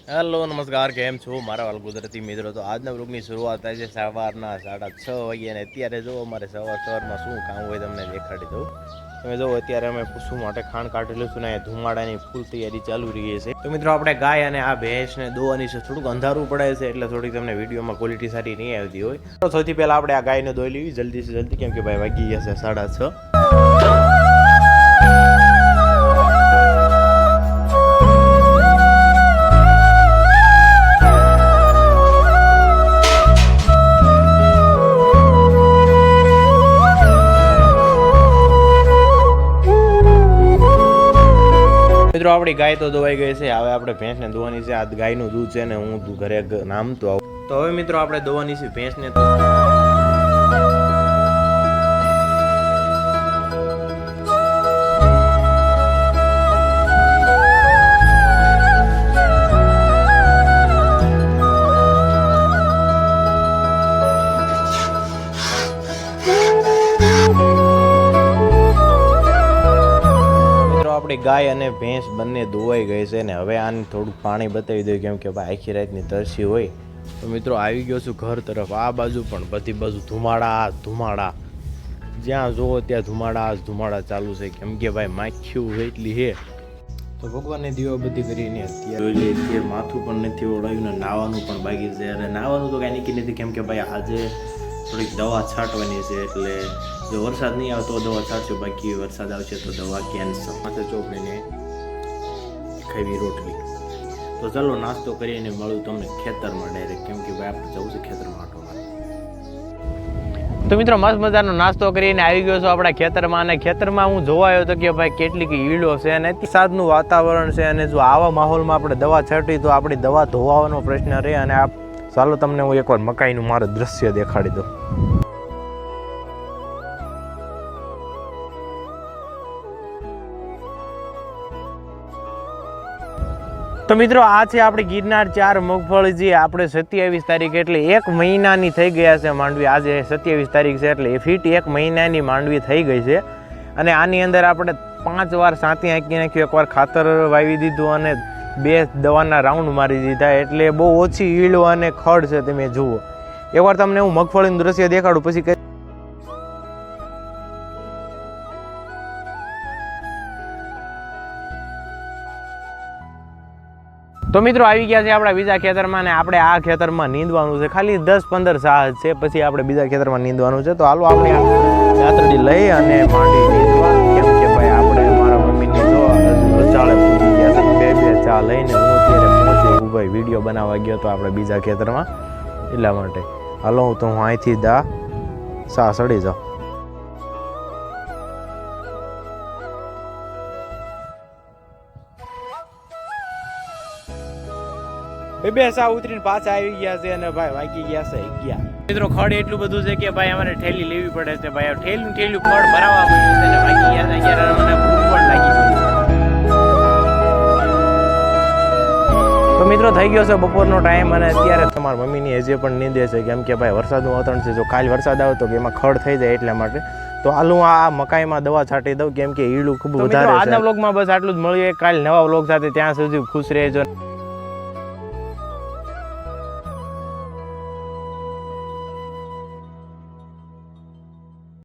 Hello નમસ્કાર, કેમ છો મારા વાલ ગુજરાતી મિત્રો? તો આજના બ્લોગની શરૂઆત થાય છે સવારના 6:30 વાગે અને અત્યારે જો અમારે સવારમાં શું કામ હોય તમને દેખાડી દઉં. તમે જો અત્યારે અમે પશુ માટે ખાણ કાઢેલું છું ને ધુમાડાની ફૂલ તૈયારી ચાલુ રહી છે. તો મિત્રો આપણે ગાય અને આ ભેંસને દોવાની છે, થોડુંક અંધારું પડે છે એટલે થોડીક તમને વિડીયોમાં ક્વોલિટી સારી નહીં આવતી હોય. તો સૌથી પહેલાં આપણે આ ગાયને દોઈ લેવી જલ્દીથી જલ્દી, કેમ કે ભાઈ વાગી ગયા છે 6:30. મિત્રો આપણી ગાય તો દોવાઈ ગઈ છે, હવે આપણે ભેંસને દોવાની છે. આ ગાયનું દૂધ છે ને હું ઘરે નામ તો આવું. તો હવે મિત્રો આપણે દોવાની છે ભેંસને. આપણી ગાય અને ભેંસ બંને ધોવાઈ ગઈ છે ને હવે આને થોડુંક પાણી બતાવી દઉં, કેમ કે ભાઈ આખી રાતની તરસી હોય. તો મિત્રો આવી ગયો છું ઘર તરફ. આ બાજુ પણ બધી બાજુ ધુમાડા, જ્યાં જુઓ ત્યાં ધુમાડા ચાલુ છે, કેમ કે ભાઈ માખ્યું એટલી છે. તો ભગવાનને દીવા બધી કરીને અત્યારે માથું પણ નથી ઓળાવ્યું ને નાવાનું પણ બાકી છે. અને નાવાનું તો કાંઈ નક્કી નથી, કેમ કે ભાઈ આજે થોડીક દવા છાંટવાની છે, એટલે જો વરસાદ નહીં આવે તો દવા છાંટશું, બાકી વરસાદ આવશે તો દવા કેન્સર. માથે ચોપડીને ખાવી રોટલી. તો ચાલો નાસ્તો કરીને મળું તમને ખેતરમાં ડાયરેક્ટ, કેમ કે ભાઈ આપણે જવું છે ખેતરમાં આટો મારવા. તો મિત્રો મસ્ત મજાનો નાસ્તો કરીને આવી ગયો છું આપણા ખેતરમાં, અને ખેતરમાં હું જોવા આવ્યો તો કે ભાઈ કેટલીક ઈળો છે અને વરસાદનું વાતાવરણ છે, અને જો આવા માહોલમાં આપણે દવા છાંટી તો આપણી દવા ધોવાનો પ્રશ્ન રહે. અને ચાલો તમને હું એકવાર મકાઈનું મારું દ્રશ્ય દેખાડી દઉં. તો મિત્રો આ છે આપણી ગિરનાર 4 મગફળી. જે આપણે 27 તારીખ એટલે 1 મહિનાની થઈ ગયા છે માંડવી. આજે 27 તારીખ છે એટલે ફીટ 1 મહિનાની માંડવી થઈ ગઈ છે. અને આની અંદર આપણે 5 વાર સાંતી આંકી નાખ્યું, એકવાર ખાતર વાવી દીધું અને 2 દવાના રાઉન્ડ મારી દીધા, એટલે બહુ ઓછી ઈળો અને ખડ છે. તમે જુઓ એકવાર તમને હું મગફળીનું દ્રશ્ય દેખાડું પછી. તો મિત્રો આવી ગયા છે આપણા બીજા ખેતરમાં, ને આપણે આ ખેતરમાં નીંદવાનું છે. ખાલી 10-15 સાહ છે, પછી આપણે બીજા ખેતરમાં નીંદવાનું છે. તો હાલો આપણે દાંતરડી લઈ અને માંડી નીંદવા, કેમ કે ભાઈ આપણે મારા મમ્મીની જો ચાળે પૂજી ગયા છે. બે ચા લઈને હું અત્યારે પહોંચી ભાઈ વિડીયો બનાવવા ગયો તો આપણે બીજા ખેતરમાં, એટલા માટે હાલો તો હું અહીંથી સાહ સડી જાઉં. બે સા ઉતરીને પાછા આવી ગયા છે અને ભાઈ વાગી ગયા છે 11. મિત્રો ખડ એટલું બધું છે કે ભાઈ અમારે ઠેલી લેવી પડે છે. ભાઈ ઠેલું ખડ ભરાવા મળ્યું છે અને વાગી ગયા છે 11. મને ભૂખ પણ લાગી ગઈ. તો મિત્રો થઈ ગયો છે બપોરનો ટાઈમ અને અત્યારે તમારા મમ્મીની હજી પણ નીંદે છે, કેમ કે ભાઈ વરસાદનું વાતાવરણ છે. જો કાલ વરસાદ આવે તો એમાં ખડ થઈ જાય એટલા માટે. તો હાલ હું આ મકાઈમાં દવા છાંટી દઉં, કેમ કે ઈળું ખૂબ વધારે છે. આજના વ્લોગમાં બસ આટલું જ. મળીએ કાલ નવા વ્લોગ સાથે, ત્યાં સુધી ખુશ રહેજો.